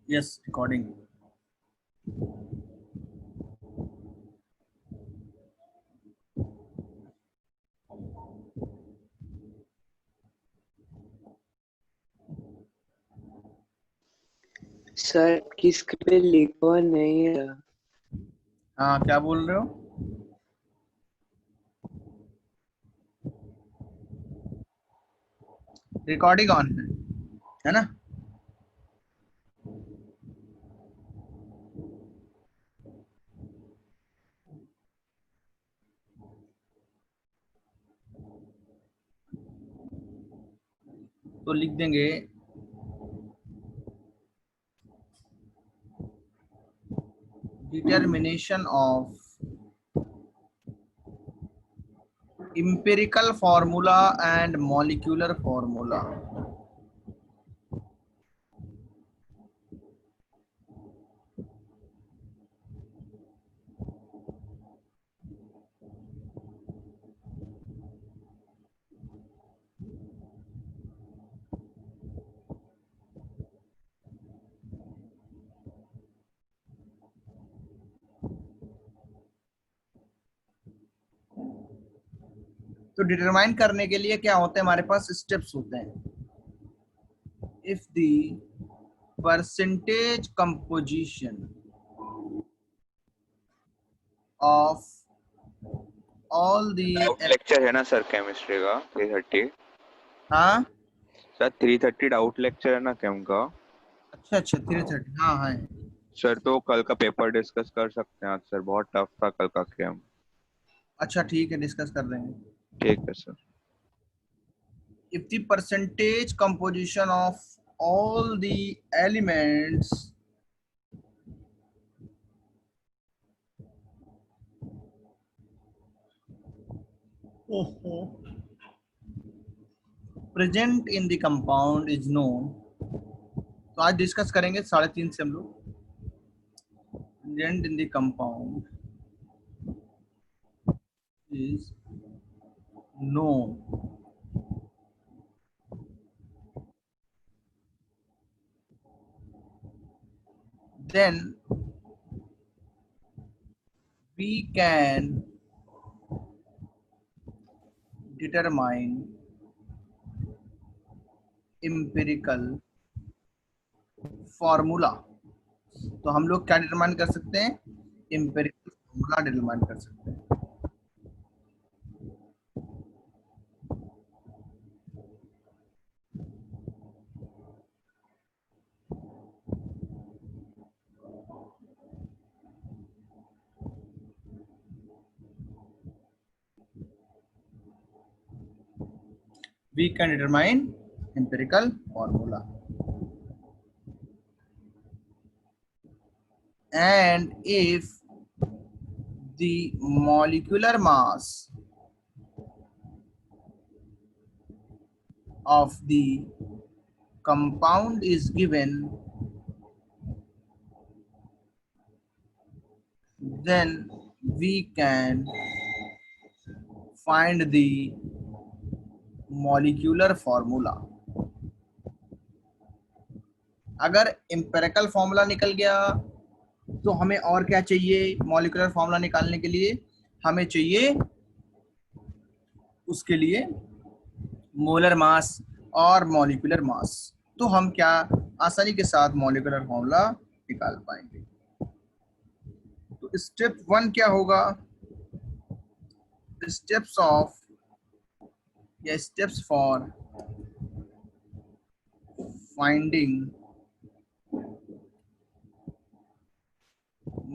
Yes, recording. Sir की script पे लिखा हुआ नहीं है। हाँ, क्या बोल रहे हो? रिकॉर्डिंग ऑन है ना? तो लिख देंगे determination of empirical formula and molecular formula. तो डिटरमाइन करने के लिए क्या होते हैं, हमारे पास स्टेप्स होते हैं. If the percentage composition of all the doubt lecture है ना सर केमिस्ट्री का 330. हाँ सर 330 डाउट लेक्चर है ना केम का. अच्छा 330. हाँ हाँ सर तो कल का पेपर डिस्कस कर सकते हैं आज. सर बहुत टफ था कल का केम. अच्छा ठीक है, डिस्कस कर लेंगे. ठीक है sir. If the percentage composition of all the elements present in the compound is known. तो आज डिस्कस करेंगे 3:30 से हम लोग. Present in the compound is known. Then we can determine empirical formula. तो हम लोग क्या डिटरमाइन कर सकते हैं? एम्पिरिकल फॉर्मूला डिटरमाइन कर सकते हैं. We can determine empirical formula. And if the molecular mass of the compound is given, then we can find the molecular formula. अगर empirical formula निकल गया तो हमें और क्या चाहिए? molecular formula निकालने के लिए हमें चाहिए उसके लिए मोलर मास और मॉलिक्यूलर मास. तो हम क्या आसानी के साथ मॉलिक्यूलर फॉर्मूला निकाल पाएंगे. तो स्टेप 1 क्या होगा? स्टेप्स ऑफ या steps for finding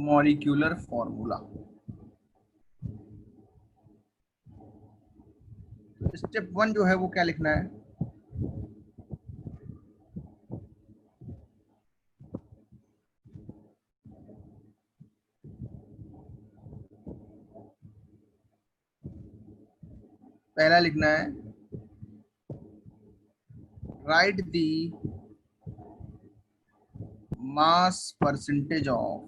molecular formula. Step 1 जो है वो क्या लिखना है? पहला लिखना है right the mass percentage of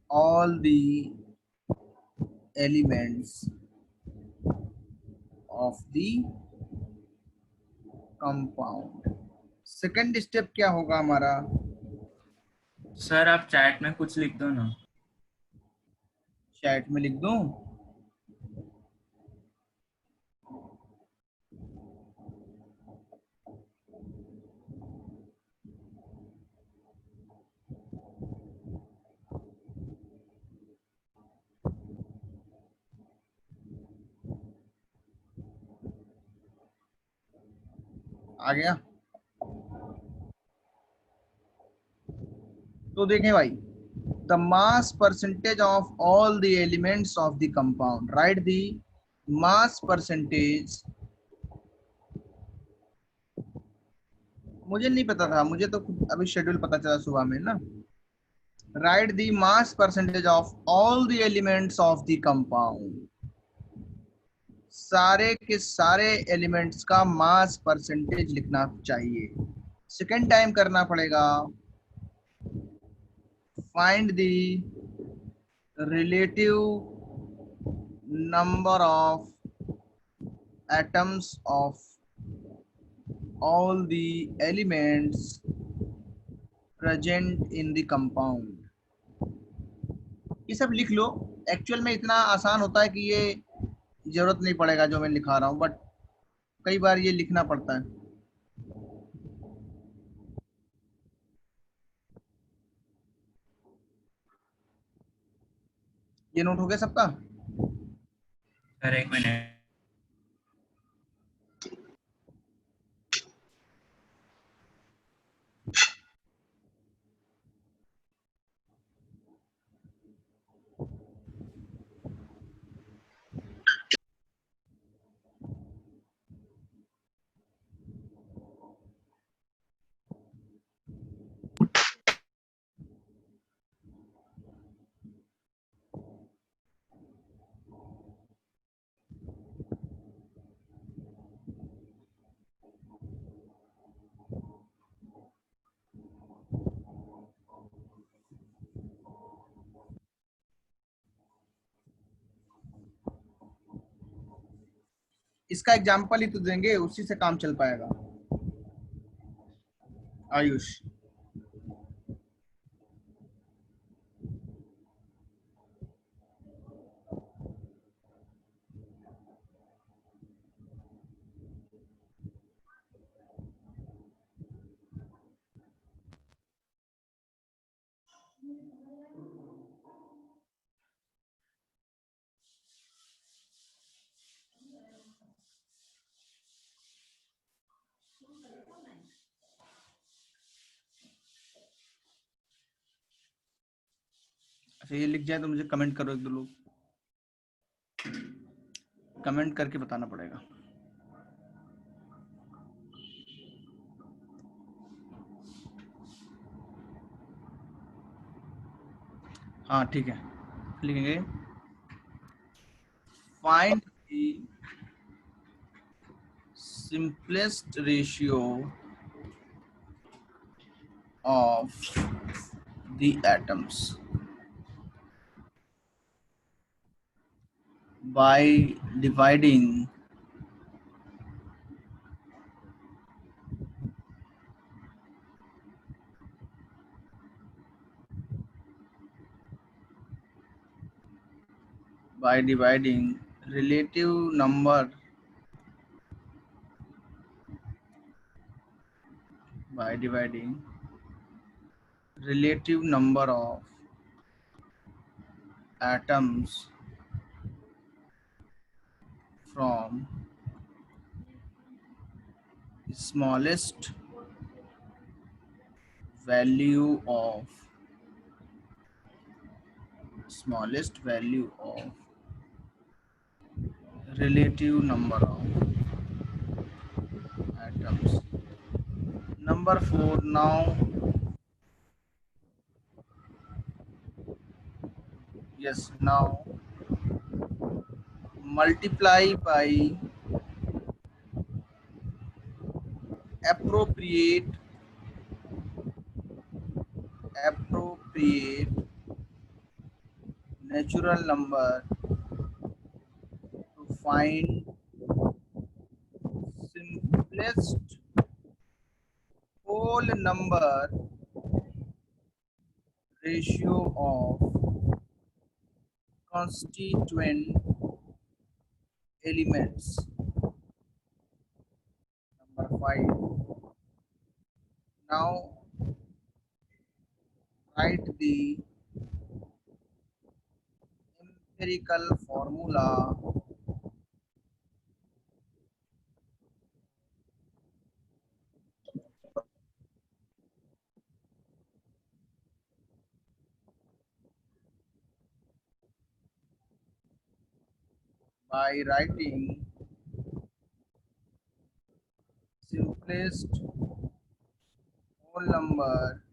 all the elements of the compound. Second step क्या होगा हमारा? सर आप चैट में कुछ लिख दो ना। चैट में लिख दूं? आ गया? तो देखें भाई, the mass percentage of all the elements of the compound, write the mass percentage. मुझे नहीं पता था, मुझे तो अभी शेड्यूल पता चला सुबह में ना। write the mass percentage of all the elements of the compound. सारे के सारे एलिमेंट्स का मास परसेंटेज लिखना चाहिए। सेकेंड टाइम करना पड़ेगा, find the relative number of atoms of all the elements present in the compound. ये सब लिख लो। एक्चुअल में इतना आसान होता है कि ये जरूरत नहीं पड़ेगा जो मैं लिखा रहा हूँ, बट कई बार ये लिखना पड़ता है। ये नोट हो गया सबका? सर एक मिनट। इसका एग्जाम्पल ही तो देंगे, उसी से काम चल पाएगा। आयुष, अच्छा ये लिख जाए तो मुझे कमेंट करो, एक दो लोग कमेंट करके बताना पड़ेगा। हाँ ठीक है, लिखेंगे find the simplest ratio of the atoms by dividing relative number by dividing relative number of atoms from smallest value of relative number of atoms. Number 4 now. Yes, now multiply by appropriate natural number to find simplest whole number ratio of constituent elements. Number 5. Now write the empirical formula by writing simplest whole number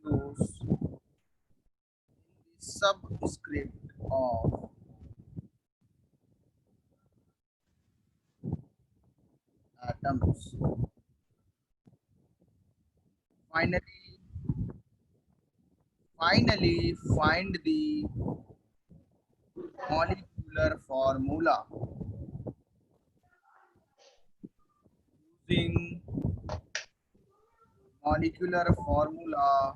ratios in the subscript of atoms. Finally, find the molecular formula using molecular formula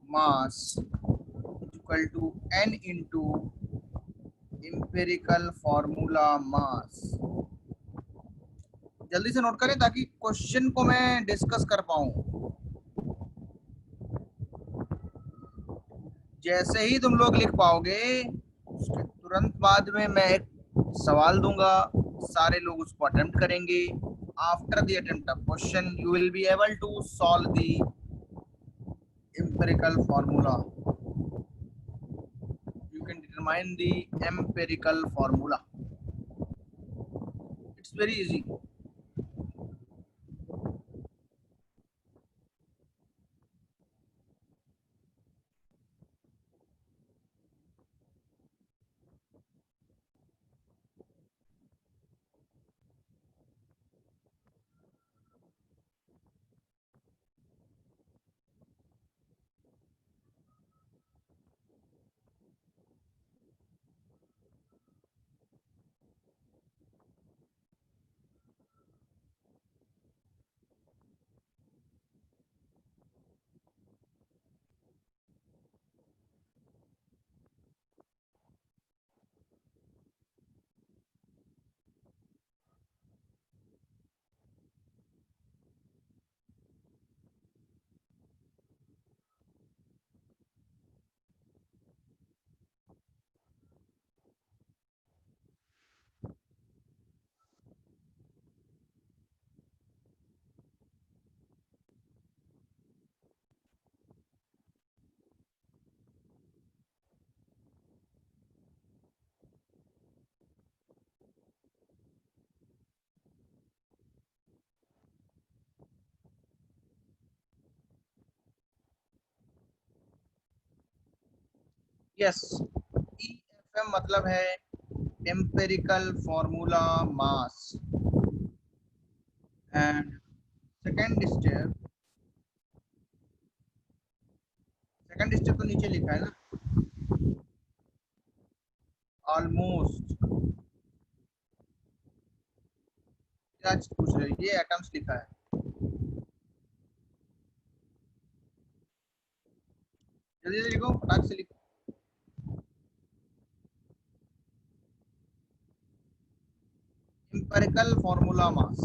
mass is equal to n into empirical formula mass. जल्दी से note करें ताकि question को मैं discuss कर पाऊं। जैसे ही तुम लोग लिख पाओगे उसके तुरंत बाद में मैं एक सवाल दूंगा, सारे लोग उसको अटेम्प्ट करेंगे। After the attempt of question you will be able to solve the empirical formula. You can determine the empirical formula. It's very easy. Yes, EFM मतलब है empirical formula mass. And second step तो नीचे लिखा है ना, almost क्या पूछ रहे हैं? ये एटम्स लिखा है। जल्दी जल्दी लिखो, फटाक से लिखो। empirical formula mass.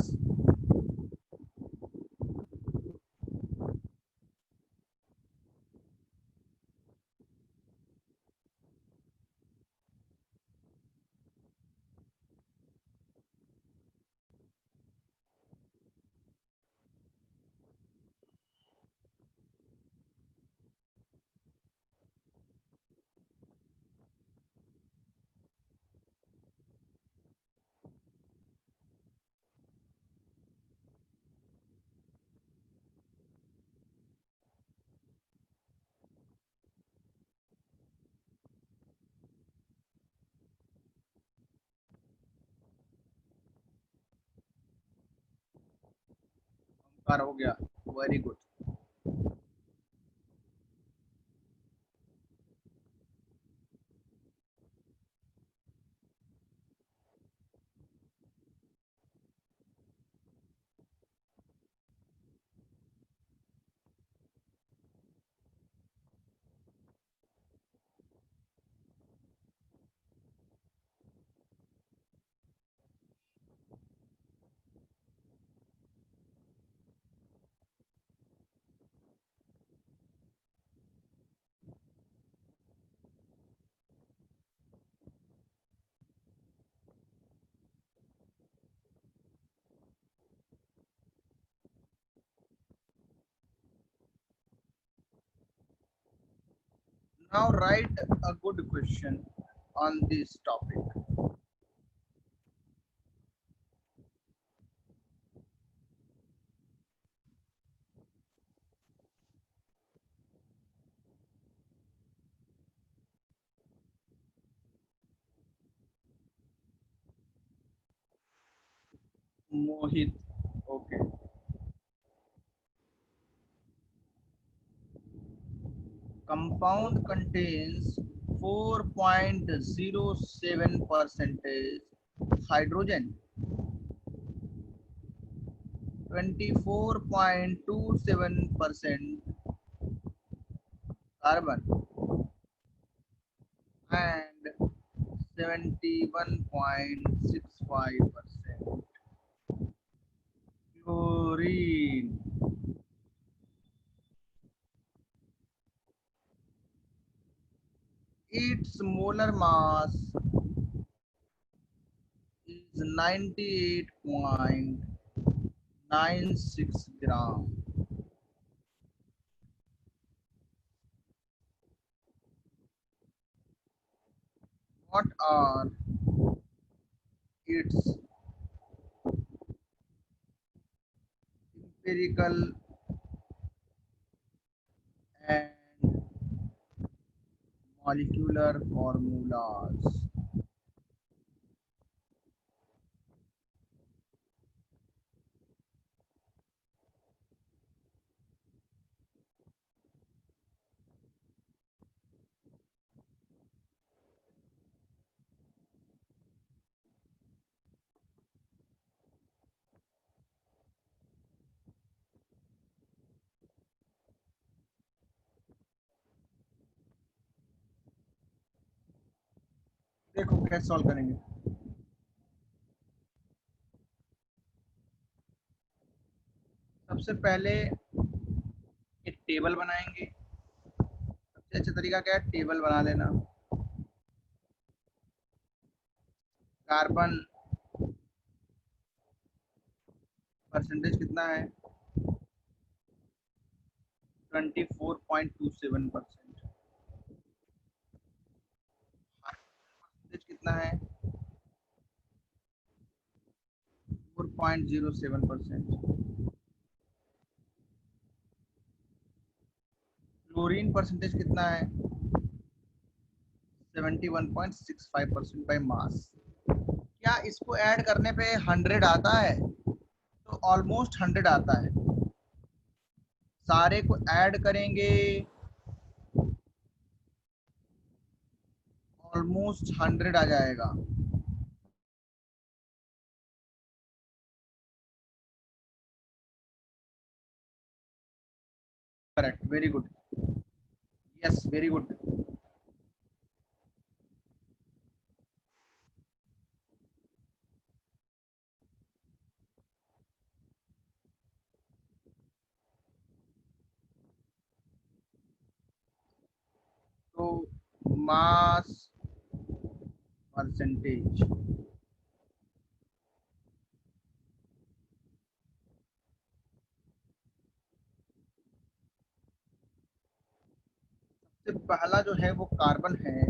हो गया, very good. Now write a good question on this topic. Mohit. Okay. Compound contains 4.07 percentage hydrogen, 24.27% carbon, and 71.65% chlorine. Its molar mass is 98.96 gram. What are its empirical and molecular formulas? देखो कैसे solve करेंगे। सबसे पहले एक table बनाएंगे। सबसे अच्छा तरीका क्या है, टेबल बना लेना। कार्बन परसेंटेज कितना है, 24.27%। परसेंटेज कितना है, 4.07%। क्लोरीन परसेंटेज कितना है, 71.65% बाय मास। क्या इसको ऐड करने पे 100 आता है? तो ऑलमोस्ट 100 आता है। सारे को ऐड करेंगे, ऑलमोस्ट 100 आ जाएगा। Correct, very good, yes very good. तो मास परसेंटेज, सबसे पहला जो है वो कार्बन है,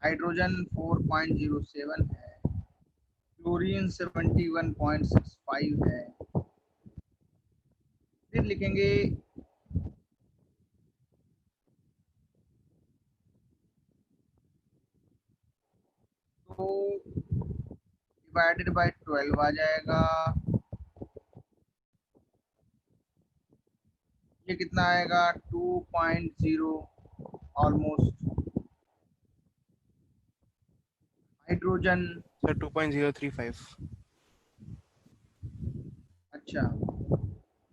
हाइड्रोजन 4.07 है, क्लोरीन 71.65 है। फिर लिखेंगे तो डिवाइडेड बाय 12 आ जाएगा। ये कितना आएगा, 2.0 ऑलमोस्ट। Hydrogen, sir 2.035। अच्छा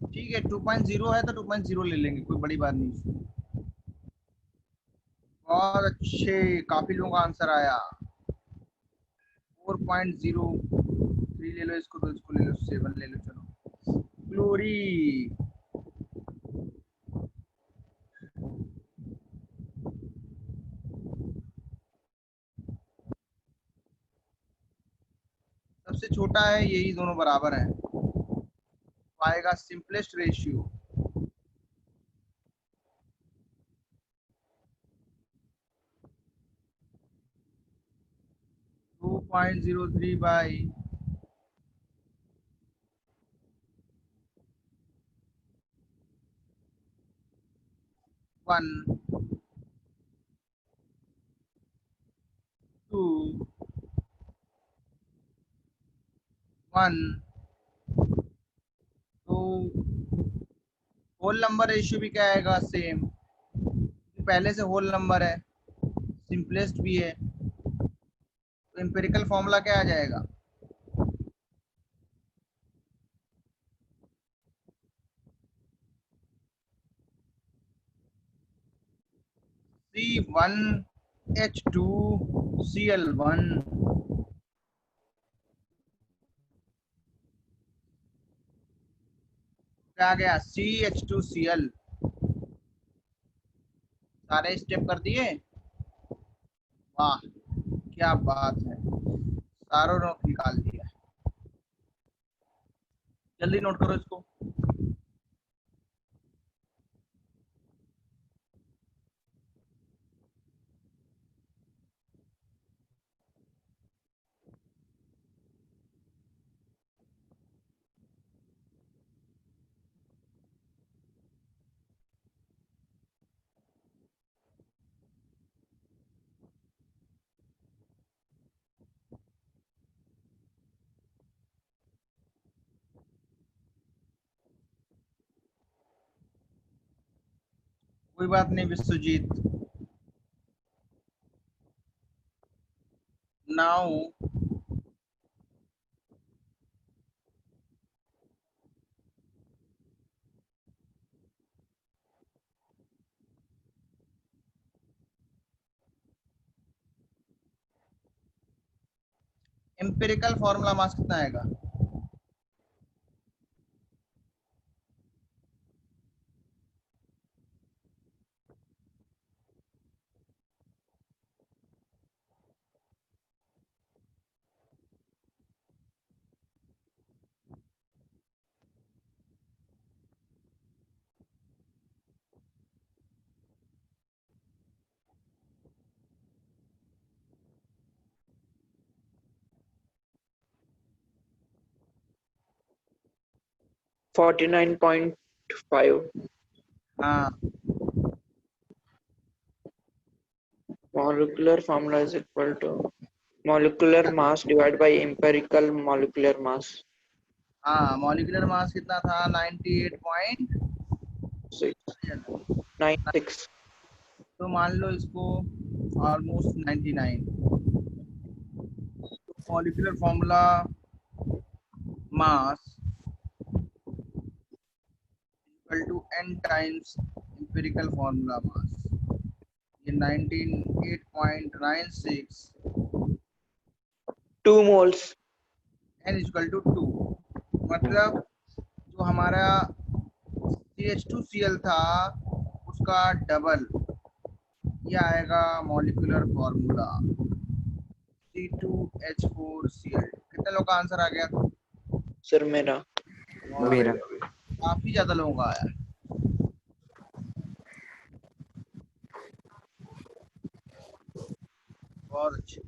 ठीक है, 2.0 है तो 2.0 ले लेंगे, कोई बड़ी बात नहीं। बहुत अच्छे, काफी लोगों का आंसर आया। 4.03 ले लो इसको, तो इसको ले लो 7 ले लो। चलो क्लोरीन, सबसे छोटा है, यही दोनों बराबर हैं। आएगा सिंपलेस्ट रेशियो 2.03 by 1 2 1। तो होल नंबर रेशियो भी क्या आएगा, सेम। पहले से होल नंबर है, सिंपलेस्ट भी है, तो एम्पिरिकल फॉर्मूला क्या आ जाएगा, C1H2Cl1। क्या आ गया, CH2Cl। सारे स्टेप कर दिए, वाह क्या बात है, सारों ने निकाल दिया। जल्दी नोट करो इसको। कोई बात नहीं Vishwajit. Now empirical formula mass कितना आएगा, $49.5। हाँ Molecular formula is equal to molecular mass divided by empirical molecular mass। हाँ, मॉलिक्यूलर मास कितना था, 98.96। 96। तो मान लो इसको almost 99। Molecular formula mass equal to n times empirical formula mass. ये 98.96 2 moles। n equal to 2। मतलब जो हमारा CH2Cl था उसका डबल, ये आएगा मॉलिक्यूलर फॉर्मूला C2H4Cl। कितने लोग का आंसर आ गया, सर मेरा। मेरा। काफी ज्यादा लोगों का आया। बहुत अच्छे।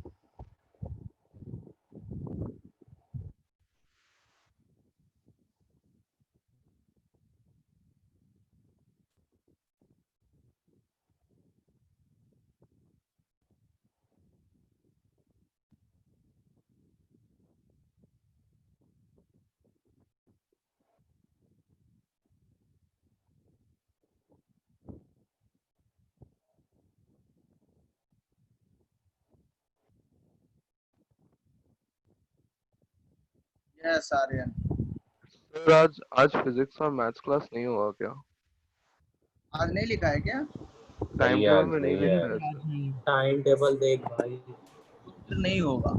यस आर्यन। सर आज आज फिजिक्स और मैथ्स क्लास नहीं हुआ क्या? आज नहीं लिखा है क्या, टाइम नहीं टेबल आज में नहीं नहीं है। लिखा है सर। टाइम टेबल देख भाई। फिर नहीं होगा।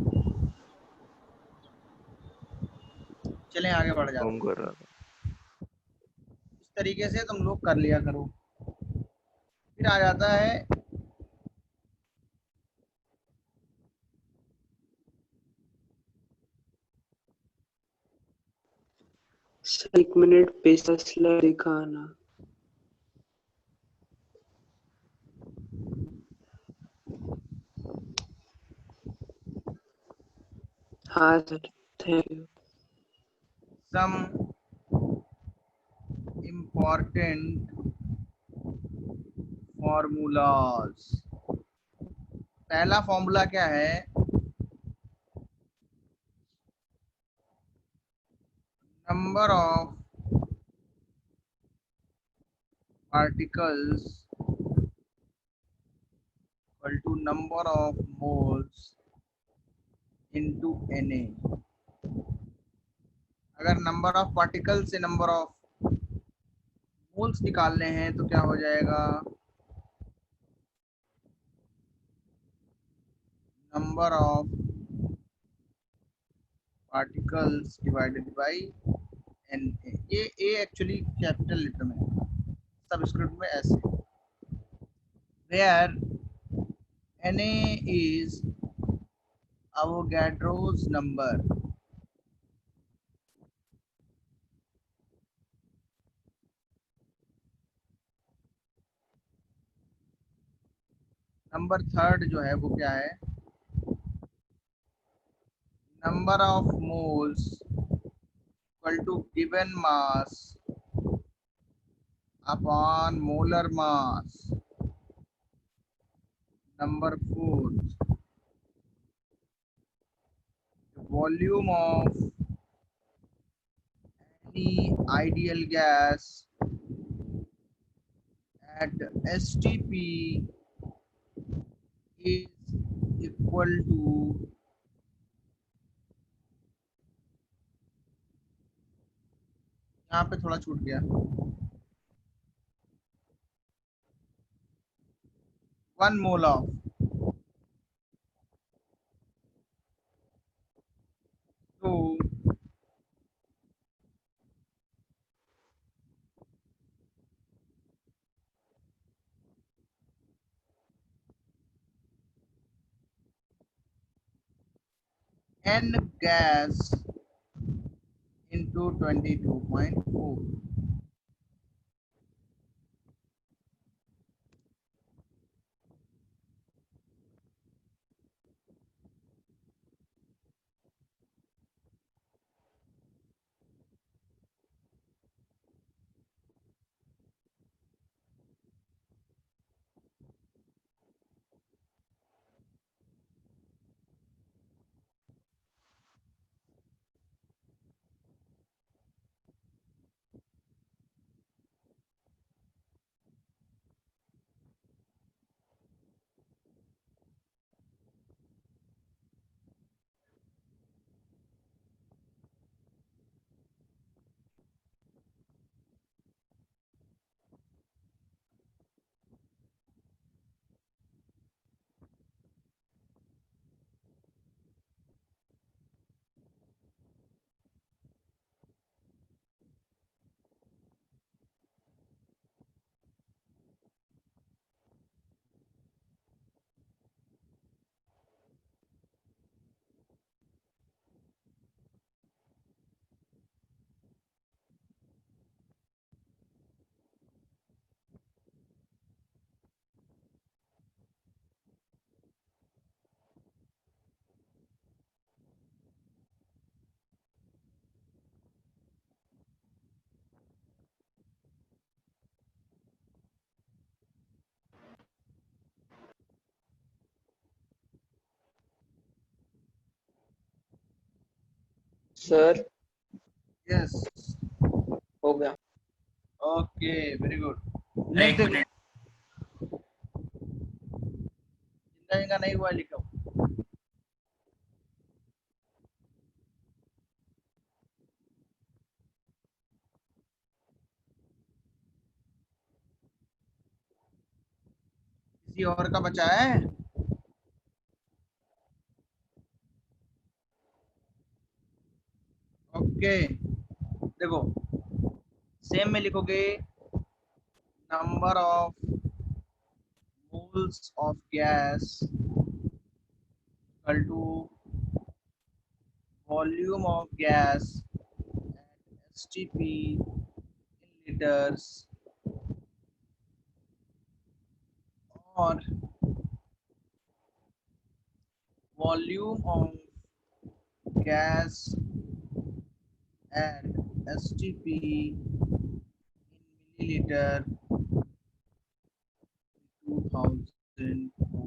चलें आगे बढ़ जाते कौन हैं। कर रहा था? इस तरीके से तुम लोग कर लिया करो। फिर आ जाता है सर 1 मिनट पिछला स्लाइड दिखाना। हाँ sir, thank you. some important formulas। पहला फॉर्मूला क्या है? Number of particles equal to number of moles into Na। अगर नंबर ऑफ पार्टिकल से नंबर ऑफ मोल्स निकालने हैं तो क्या हो जाएगा? Number of particles divided by Na। ये ए एक्चुअली कैपिटल लेटर में है, सबस्क्रिप्ट में ऐसे, where Na is Avogadro's number। Number third जो है वो क्या है? Number of moles equal to given mass upon molar mass. Number fourth, volume of any ideal gas at STP is equal to, यहाँ पे थोड़ा छूट गया, 1 mole of तो N gas into 22.4। Sir yes, हो गया। Okay, very good. एक next देखो, मिनट, जिंदा जिंदा नहीं हुआ है, लिखो। किसी और का बचा है? ओके, देखो, सेम में लिखोगे number of moles of gas equal to volume of gas at STP in liters, और volume of gas at STP in milliliter 2004.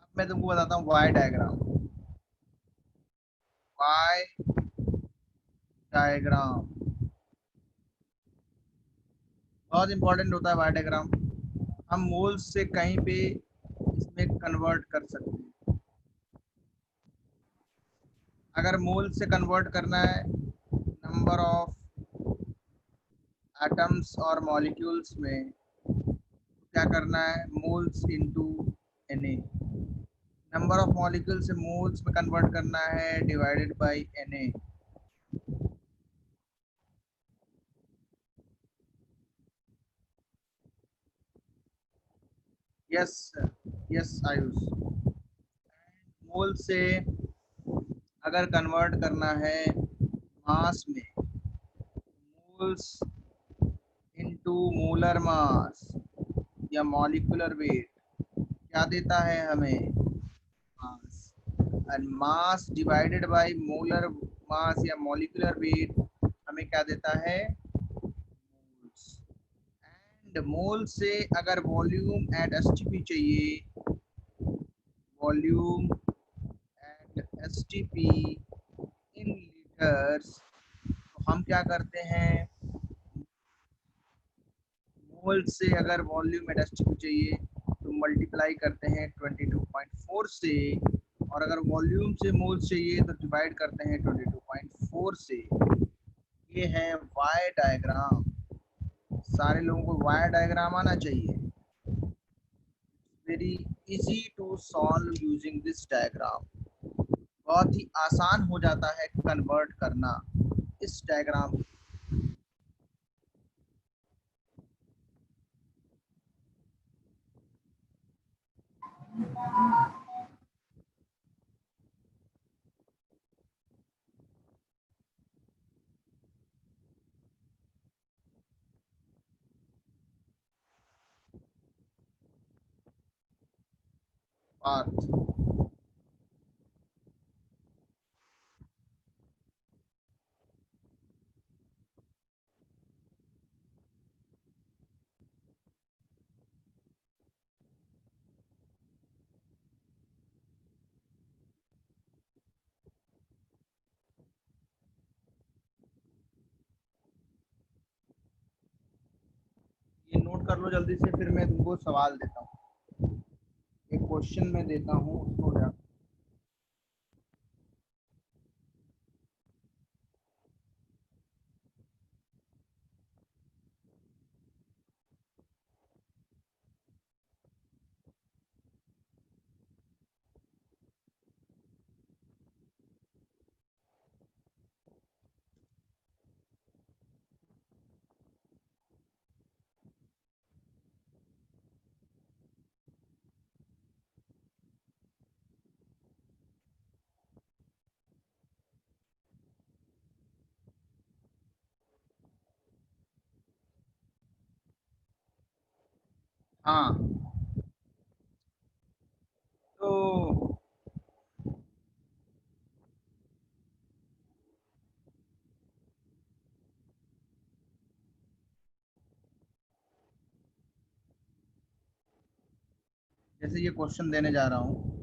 अब मैं तुमको बताता हूँ वाई डायग्राम। वाई डायग्राम बहुत इंपॉर्टेंट होता है वाई डायग्राम। हम मोल्स से कहीं पे इसमें कन्वर्ट कर सकते हैं। अगर मोल से कन्वर्ट करना है नंबर ऑफ एटम्स और मॉलिक्यूल्स में, क्या करना है, moles into Na। Number of molecule से मोल्स में कन्वर्ट करना है divided by Na। Yes yes Ayush. Mole से अगर कन्वर्ट करना है मास में, मोल्स इनटू मोलर मास या मॉलिक्यूलर वेट क्या देता है हमें, मास। and mass divided by molar mass या molecular weight हमें क्या देता है, moles। and mole से अगर volume at STP चाहिए, volume at STP in liters, तो हम क्या करते हैं, मोल से अगर वॉल्यूम एट STP चाहिए तो मल्टीप्लाई करते हैं 22.4 से, और अगर वॉल्यूम से मोल्स चाहिए तो डिवाइड करते हैं 22.4 से। ये है वाई डायग्राम। सारे लोगों को वाई डायग्राम आना चाहिए। Very easy to solve using this diagram. बहुत ही आसान हो जाता है कन्वर्ट करना इस डायग्राम। पार्थ, ये नोट कर लो जल्दी से, फिर मैं तुमको सवाल देता हूँ। एक क्वेश्चन में देता हूँ उसको जा। हाँ तो जैसे ये क्वेश्चन देने जा रहा हूँ।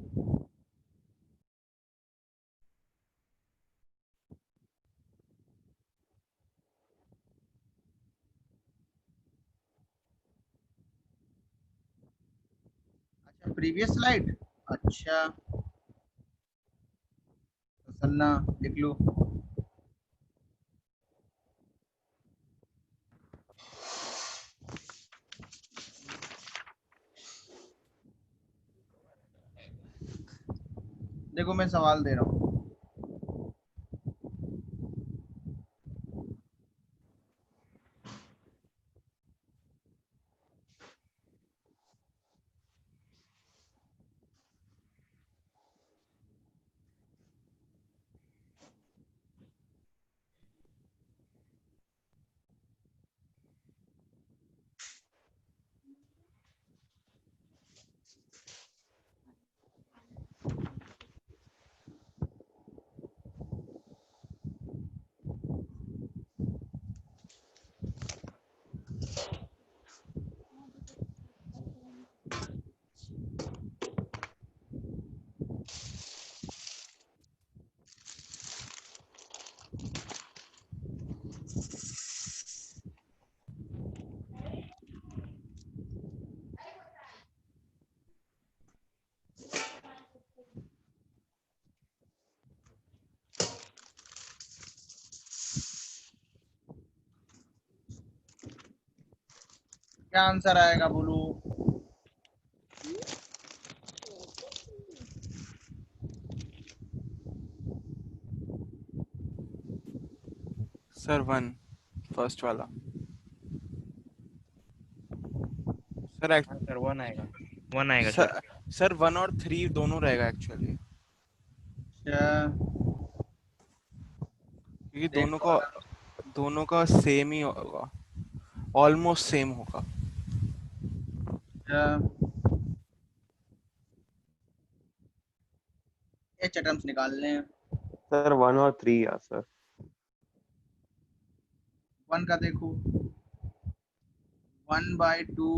अच्छा प्रीवियस स्लाइड, अच्छा तो सन्ना लिख लो। देखो देखो मैं सवाल दे रहा हूँ, क्या आंसर आएगा बोलो। सर 1 फर्स्ट वाला। सर हाँ सर 1 आएगा, 1 आएगा सर। सर 1 और 3 दोनों रहेगा एक्चुअली, अच्छा, क्योंकि देखो दोनों का सेम ही होगा, ऑलमोस्ट सेम होगा। अच्छा, एच एटम्स निकालने हैं। सर 1 और 3 या सर। 1 का देखो, 1/2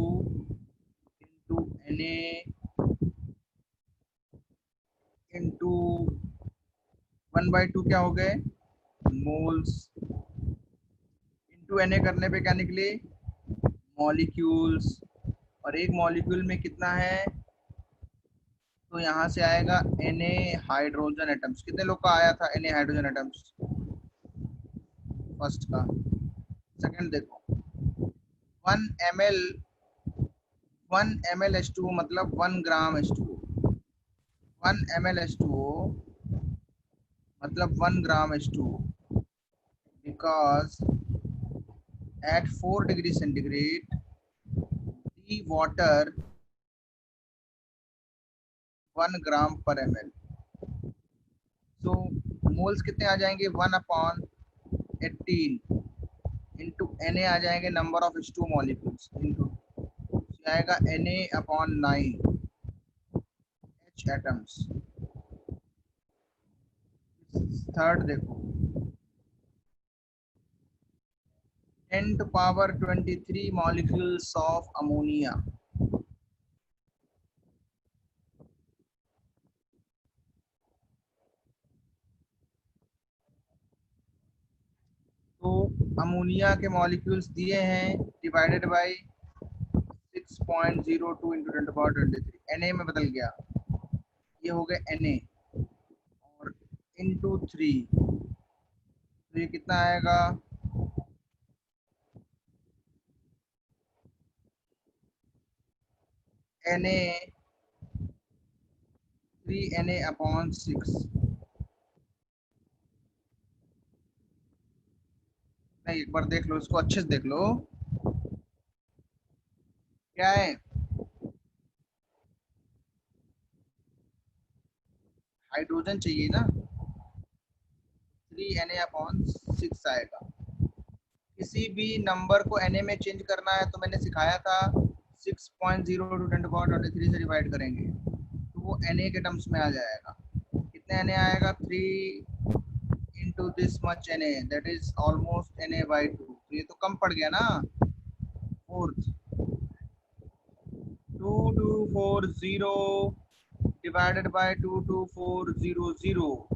इंटू Na इंटू 1/2 क्या हो गए, मोल्स, इंटू Na करने पे क्या निकले, मॉलिक्यूल्स, और एक मॉलिक्यूल में कितना है, तो यहाँ से आएगा Na हाइड्रोजन एटम्स। कितने लोग का आया था Na हाइड्रोजन एटम्स, फर्स्ट का। सेकंड देखो, 1 ml 1 ml H2O मतलब 1 ग्राम H2O, 1 ml H2O मतलब 1 ग्राम H2O, because at 4 degree centigrade the water 1 ग्राम पर ml। तो मोल्स कितने आ जाएंगे, 1/18 इंटू Na आ जाएंगे number of H2O molecules, into आएगा Na/9 H एटम्स। थर्ड देखो, 10⁻23 molecules of ammonia। तो अमोनिया के मॉलिक्यूल्स दिए हैं, डिवाइडेड बाय 6.02 इंटू 10⁻23, Na में बदल गया, ये हो गए Na, और इंटू 3, तो ये कितना आएगा, Na 3Na/6। नहीं, एक बार देख लो इसको, अच्छे से देख लो क्या है, हाइड्रोजन चाहिए ना, 3Na/6 आएगा। किसी भी नंबर को Na में चेंज करना है तो मैंने सिखाया था 6.02 10⁻23 से डिवाइड करेंगे तो वो Na के टर्म्स में आ जाएगा। कितने Na आएगा, 3 into this much Na, that is almost Na/2। तो ये तो कम पड़ गया ना। फोर्थ, 2240 डिवाइडेड बाय 22400,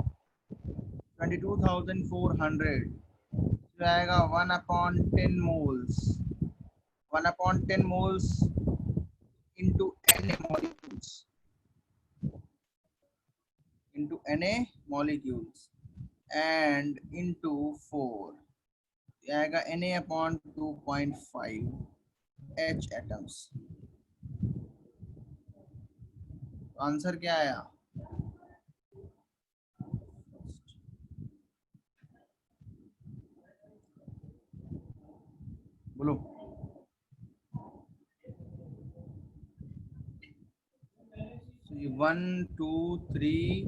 22,400 आएगा 1/10 moles, 1/10 moles into Na molecules, and into 4 आएगा Na/2.5 H एटम्स। आंसर क्या आया, बोलो। ये 1 2 3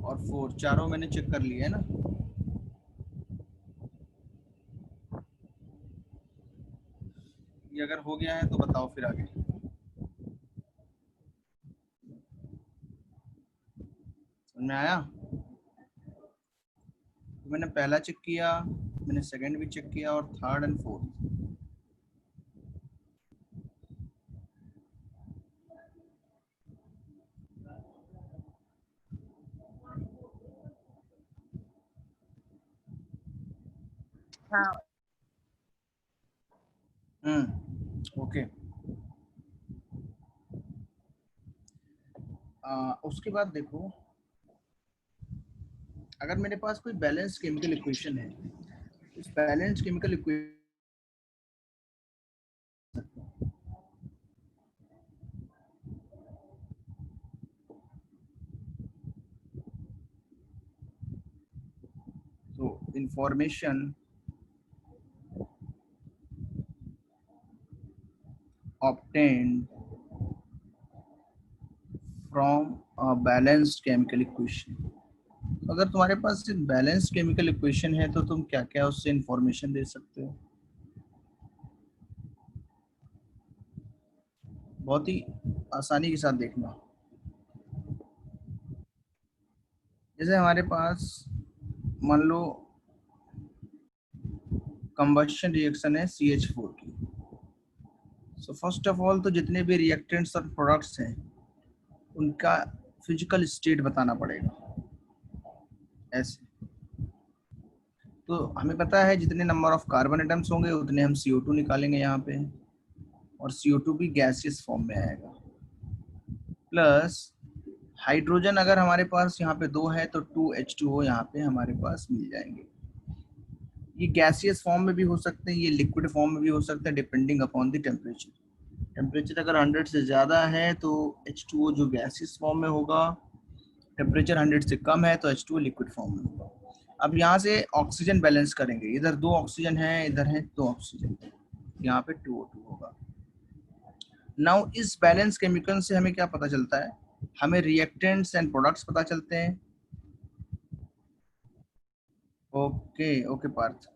और 4 चारों मैंने चेक कर लिए है ना। ये अगर हो गया है तो बताओ फिर आगे। समझ में आया? तो मैंने पहला चेक किया, मैंने सेकंड भी चेक किया और थर्ड एंड फोर्थ। ओके। उसके बाद देखो, अगर मेरे पास कोई बैलेंस केमिकल इक्वेशन है, इस बैलेंस केमिकल इक्वेशन तो information obtained from a balanced chemical equation। अगर तुम्हारे पास बैलेंस्ड केमिकल इक्वेशन है तो तुम क्या क्या उससे इंफॉर्मेशन दे सकते हो? बहुत ही आसानी के साथ देखना। जैसे हमारे पास मान लो कंबशन रिएक्शन है CH4 की। सो फर्स्ट ऑफ ऑल तो जितने भी रिएक्टेंट्स और प्रोडक्ट्स हैं उनका फिजिकल स्टेट बताना पड़ेगा। ऐसे तो हमें पता है जितने नंबर ऑफ कार्बन एटम्स होंगे उतने हम CO2 निकालेंगे यहाँ पे, और CO2 भी गैसियस फॉर्म में आएगा। प्लस हाइड्रोजन अगर हमारे पास यहाँ पे 2 है तो 2H2O यहाँ पे हमारे पास मिल जाएंगे। ये गैसियस फॉर्म में भी हो सकते हैं, ये लिक्विड फॉर्म में भी हो सकते हैं, depending upon the temperature. Temperature अगर 100 से ज़्यादा है तो H2O जो गैसियस फॉर्म में होगा, टेम्परेचर 100 से कम है तो H2O लिक्विड फॉर्म में होगा। अब यहाँ से ऑक्सीजन बैलेंस करेंगे, इधर 2 ऑक्सीजन है, इधर है 2 ऑक्सीजन, यहाँ पे 2O2 होगा। नाउ इस बैलेंस केमिकल से हमें क्या पता चलता है? हमें रिएक्टेंट्स एंड प्रोडक्ट्स पता चलते हैं। ओके पार्थ।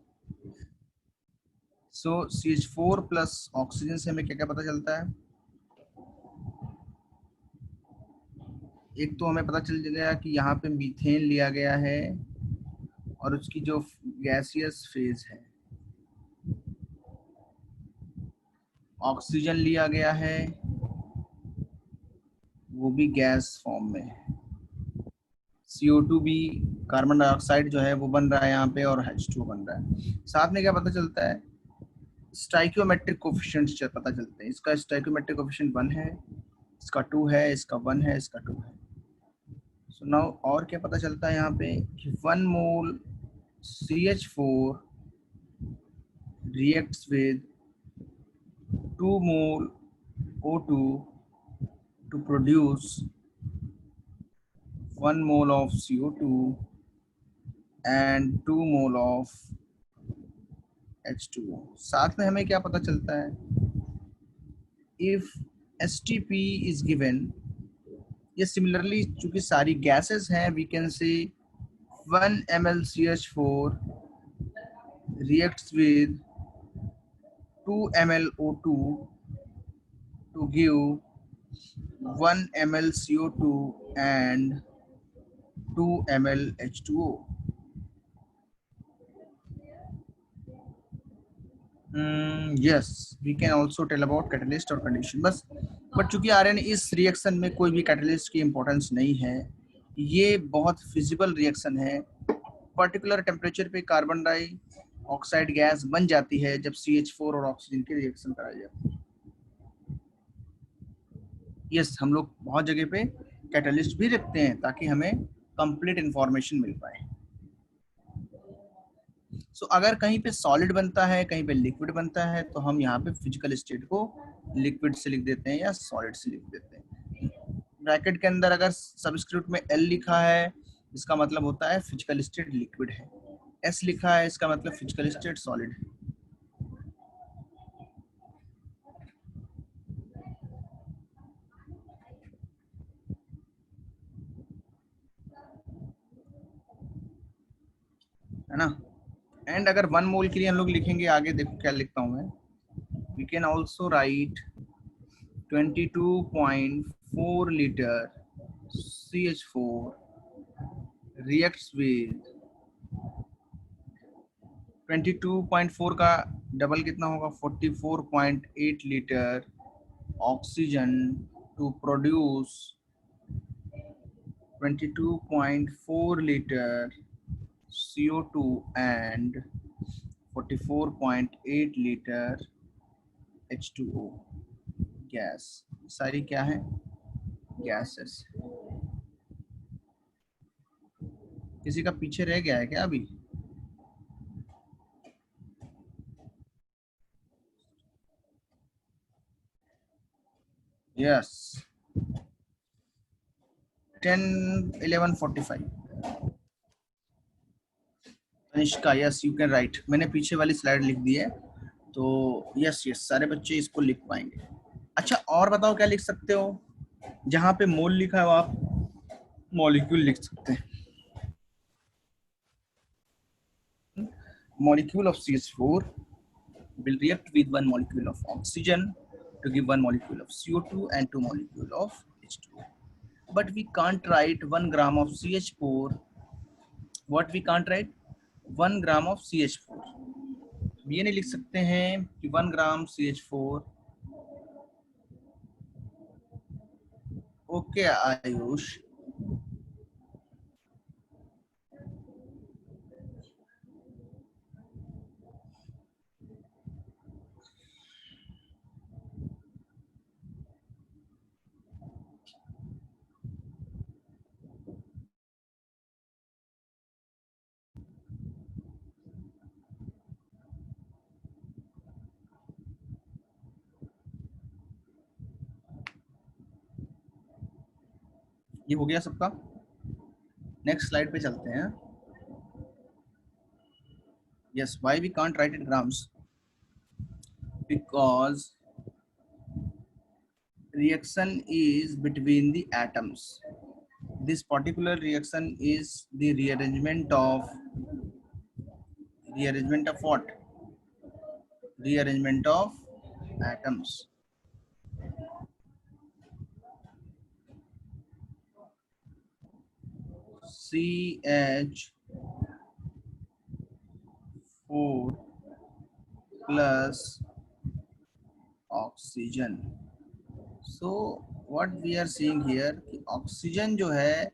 सो CH4 प्लस ऑक्सीजन से हमें क्या क्या पता चलता है? एक तो हमें पता चल गया कि यहाँ पे मीथेन लिया गया है और उसकी जो गैसियस फेज है। ऑक्सीजन लिया गया है, वो भी गैस फॉर्म में है। CO2 भी, कार्बन डाइऑक्साइड जो है वो बन रहा है यहाँ पे, और H2O बन रहा है। साथ में क्या पता चलता है? स्टाइकियोमेट्रिक कोफिशिएंट्स पता चलते हैं। इसका स्टाइकियोमेट्रिक कोफिशिएंट 1 है, इसका 2 है, इसका 1 है, इसका 2 है। सो नाउ और क्या पता चलता है यहाँ पे कि 1 मोल CH4 reacts with 2 mole O2 to produce 1 mole of CO2 and 2 mole of H2O। साथ में हमें क्या पता चलता है? If STP is given, ये सिमिलरली चूंकि सारी गैसेस हैं, we can say 1 ml CH4 reacts with 2 ml O2 to give 1 ml CO2 and 2 ml H2O। Yes, we can also tell about catalyst और condition। बस बट चूंकि आर्यन इस reaction में कोई भी कैटलिस्ट की इंपॉर्टेंस नहीं है, ये बहुत फिजिबल रिएक्शन है। पर्टिकुलर टेम्परेचर पे कार्बन डाइऑक्साइड गैस बन जाती है जब CH4 और ऑक्सीजन की रिएक्शन कराई जाती है। यस, हम लोग बहुत जगह पे कैटलिस्ट भी रखते हैं ताकि हमें कंप्लीट इंफॉर्मेशन मिल पाए। सो अगर कहीं पे सॉलिड बनता है, कहीं पे लिक्विड बनता है, तो हम यहाँ पे फिजिकल स्टेट को लिक्विड से लिख देते हैं या सॉलिड से लिख देते हैं। ब्रैकेट के अंदर अगर सबस्क्रिप्ट में L लिखा है, इसका मतलब होता है फिजिकल स्टेट लिक्विड है। S लिखा है, इसका मतलब फिजिकल स्टेट सॉलिड है। है ना। एंड अगर 1 मोल के लिए हम लोग लिखेंगे आगे, देखो क्या लिखता हूं मैं, we can also write 22.4 liter CH4 reacts with 22.4 का डबल कितना होगा, 44.8 litre oxygen to produce 22.4 litre CO2 and 44.8 litre H2O gas. सारी क्या है, गैसेस। किसी का पीछे रह गया है क्या अभी? Yes, 10:11:45। Tanishka, yes you can write. मैंने पीछे वाली स्लाइड लिख दी है, तो यस यस सारे बच्चे इसको लिख पाएंगे। अच्छा, और बताओ क्या लिख सकते हो? जहां पे मोल लिखा है आप मॉलिक्यूल लिख सकते हैं। Molecule of CH4 will react with 1 molecule of oxygen to give 1 molecule of CO2 and 2 molecule of H2O. But we can't write 1 gram of CH4. What we can't write? 1 gram of CH4. ये नहीं लिख सकते हैं कि 1 ग्राम CH4। Okay Ayush, ये हो गया सबका। नेक्स्ट स्लाइड पे चलते हैं। Yes, why we can't write it grams? Because reaction is between the atoms. This particular reaction is the rearrangement of what? Rearrangement of atoms. CH4 plus oxygen. So what we are seeing here कि oxygen जो है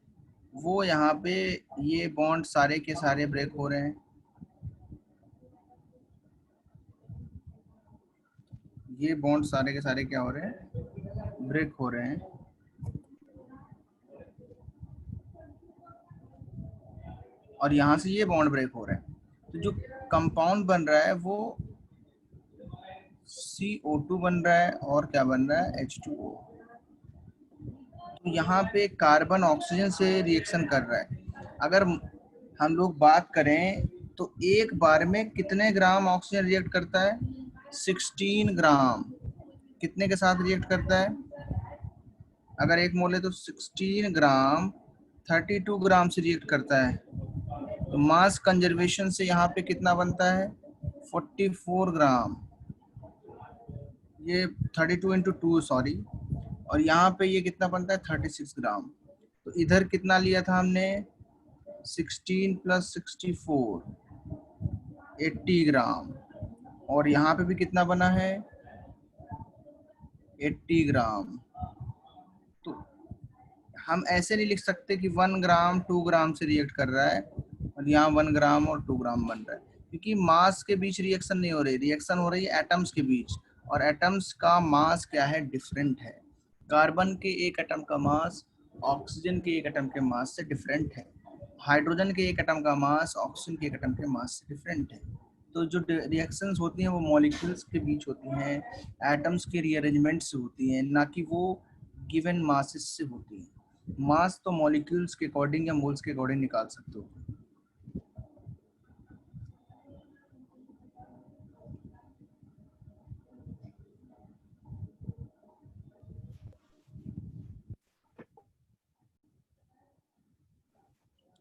वो यहाँ पे ये bond सारे के सारे ब्रेक हो रहे हैं, ये बॉन्ड सारे के सारे क्या हो रहे हैं, ब्रेक हो रहे हैं। और यहाँ से ये बॉन्ड ब्रेक हो रहे हैं, तो जो कंपाउंड बन रहा है वो CO2 बन रहा है और क्या बन रहा है, H2O। तो यहाँ पे कार्बन ऑक्सीजन से रिएक्शन कर रहा है। अगर हम लोग बात करें तो एक बार में कितने ग्राम ऑक्सीजन रिएक्ट करता है, 16 ग्राम। कितने के साथ रिएक्ट करता है? अगर 1 मोल है तो 16 ग्राम 32 ग्राम से रिएक्ट करता है। तो मास कंजर्वेशन से यहाँ पे कितना बनता है, 44 ग्राम। ये 32 × 2 सॉरी, और यहाँ पे ये कितना बनता है, 36 ग्राम। तो इधर कितना लिया था हमने, 16 + 64 80 ग्राम, और यहाँ पे भी कितना बना है, 80 ग्राम। तो हम ऐसे नहीं लिख सकते कि 1 ग्राम 2 ग्राम से रिएक्ट कर रहा है और यहाँ 1 ग्राम और 2 ग्राम बन रहा है, क्योंकि मास के बीच रिएक्शन नहीं हो रही, रिएक्शन हो रही है एटम्स के बीच, और एटम्स का मास क्या है, डिफरेंट है। कार्बन के एक एटम का मास ऑक्सीजन के एक एटम के मास से डिफरेंट है, हाइड्रोजन के एक एटम का मास ऑक्सीजन के एक एटम के मास से डिफरेंट है। तो जो रिएक्शंस होती हैं वो मॉलिक्यूल्स के बीच होती हैं, एटम्स के रीअरेंजमेंट से होती हैं, ना कि वो गिवन मासेस से होती हैं। मास तो मॉलिक्यूल्स के अकॉर्डिंग या मोल्स के अकॉर्डिंग निकाल सकते हो।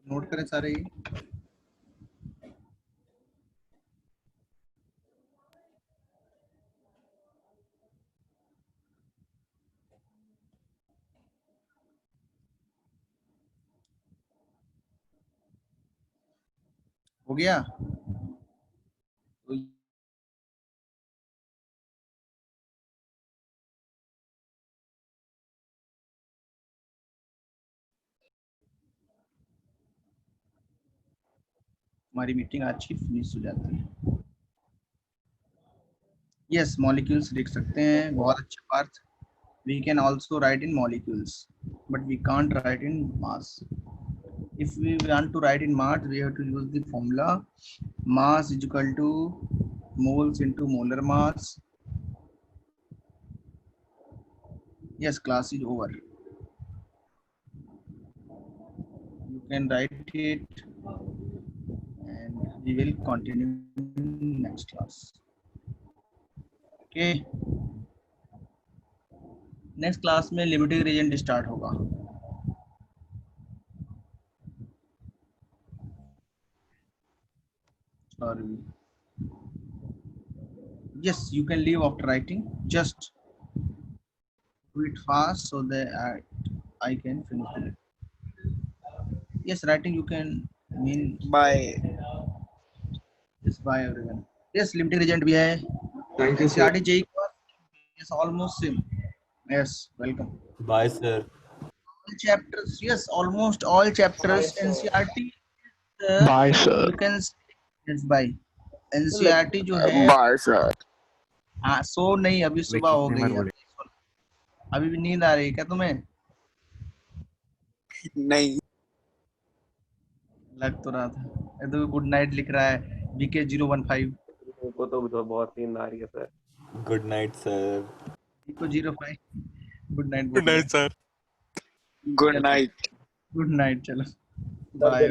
नोट करें सारे ये। हो गया? तो हमारी मीटिंग अच्छी फिनिश हो जाती है। यस, मॉलिक्यूल्स लिख सकते हैं, बहुत अच्छा Partha. We can also write in molecules, but we can't write in mass. If we want to write in mass, we have to use the formula mass is equal to moles into molar mass. Yes, class is over. You can write it and we will continue in next class. Okay. Next class में limiting reason start होगा। और yes, you can leave after writing. Just do it fast so that I can finish it. Yes, writing you can mean Bye. yes, bye everyone. Yes, limiting agent भी है। Thank you, sir. NCERT JEE is almost same. Yes, welcome. Bye, sir. All chapters, yes, almost all chapters NCERT. Bye, sir. You can say yes, bye. NCERT जो है, Bye, sir. हाँ, सो नहीं, अभी सुबह हो गई है। अभी भी नींद आ रही है क्या तुम्हें? नहीं। लग तो रहा था। ये तो गुड नाइट लिख रहा है BK015। मेरे को तो बहुत नींद आ रही है sir. Good night, sir. BK05 good night Good night, sir. Good night. Good night, चलो बाय।